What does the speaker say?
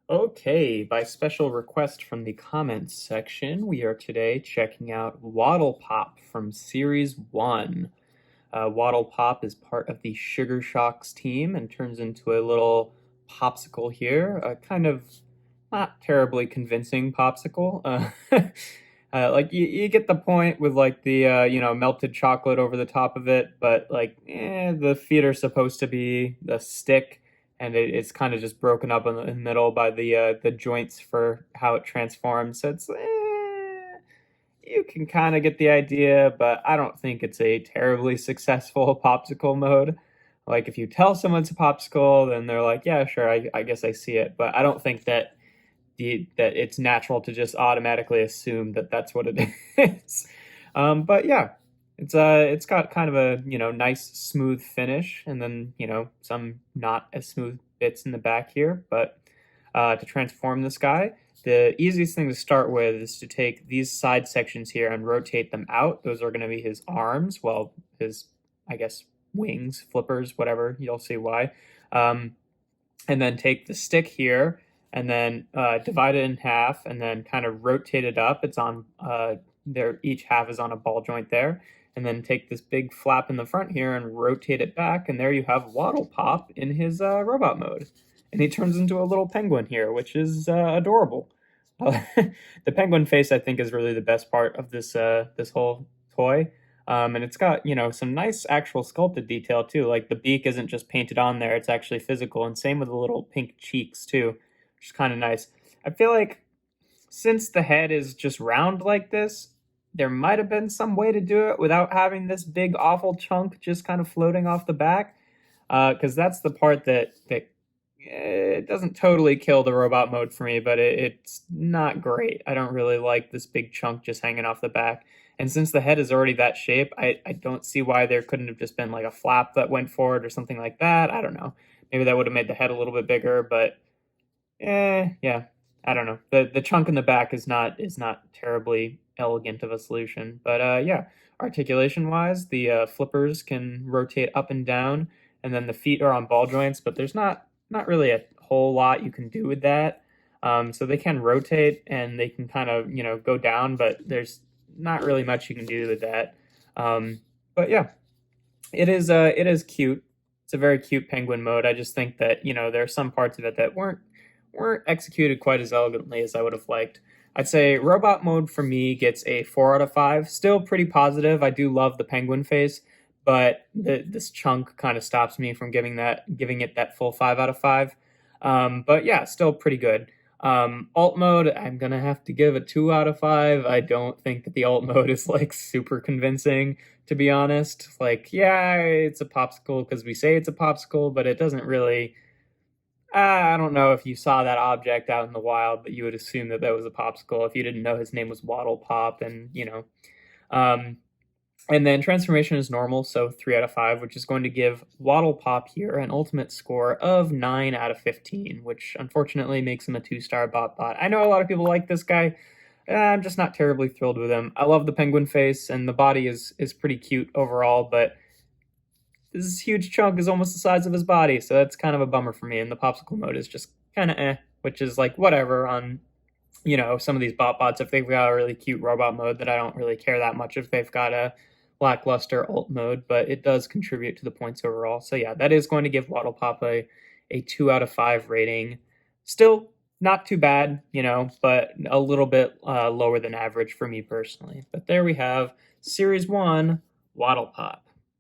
Okay, by special request from the comments section, we are today checking out WADDLEPOP from Series 1. WADDLEPOP is part of the Sugar Shocks team and turns into a little popsicle here, a kind of not terribly convincing popsicle. Like you get the point with like the melted chocolate over the top of it, but like the feet are supposed to be the stick, and it's kind of just broken up in the middle by the joints for how it transforms. So it's you can kind of get the idea, but I don't think it's a terribly successful popsicle mode. Like if you tell someone it's a popsicle, then they're like, yeah, sure, I guess I see it. But I don't think that that it's natural to just automatically assume that that's what it is. But yeah, it's got kind of a nice smooth finish, and then some not as smooth bits in the back here. But to transform this guy, the easiest thing to start with is to take these side sections here and rotate them out. Those are going to be his arms, well, his, I guess, wings, flippers, whatever. You'll see why. And then take the stick here and then divide it in half and then kind of rotate it up. It's on there, each half is on a ball joint there. And then take this big flap in the front here and rotate it back, and there you have WADDLEPOP in his robot mode. And he turns into a little penguin here, which is adorable. The penguin face, I think, is really the best part of this whole toy. And it's got, some nice actual sculpted detail too. Like the beak isn't just painted on there, it's actually physical. And same with the little pink cheeks too, which is kind of nice. I feel like since the head is just round like this, there might have been some way to do it without having this big awful chunk just kind of floating off the back. Because that's the part that it doesn't totally kill the robot mode for me, but it's not great. I don't really like this big chunk just hanging off the back. And since the head is already that shape, I don't see why there couldn't have just been like a flap that went forward or something like that. I don't know. Maybe that would have made the head a little bit bigger, but yeah, I don't know. The chunk in the back is not terribly elegant of a solution, but yeah, articulation wise, the flippers can rotate up and down, and then the feet are on ball joints, but there's not really a whole lot you can do with that. So they can rotate and they can kind of go down, but there's not really much you can do with that. But yeah, it is cute. It's a very cute penguin mode. I just think that there are some parts of it that weren't executed quite as elegantly as I would have liked. I'd say robot mode for me gets a 4 out of 5. Still pretty positive. I do love the penguin face, but this chunk kind of stops me from giving it that full 5 out of 5. But yeah, still pretty good. Alt mode, I'm gonna have to give a 2 out of 5. I don't think that the alt mode is like super convincing, to be honest. Like, yeah, it's a popsicle because we say it's a popsicle, but it doesn't really. I don't know if you saw that object out in the wild, but you would assume that that was a popsicle if you didn't know his name was WADDLEPOP, and. Um, and then transformation is normal, so 3 out of 5, which is going to give WADDLEPOP here an ultimate score of 9 out of 15, which unfortunately makes him a 2-star BotBot. I know a lot of people like this guy. I'm just not terribly thrilled with him. I love the penguin face, and the body is pretty cute overall, but this huge chunk is almost the size of his body, so that's kind of a bummer for me, and the popsicle mode is just kind of which is like whatever on some of these BotBots. If they've got a really cute robot mode, that I don't really care that much if they've got a lackluster alt mode, but it does contribute to the points overall. So yeah, that is going to give WADDLEPOP a 2 out of 5 rating. Still not too bad, but a little bit lower than average for me personally. But there we have Series 1 WADDLEPOP.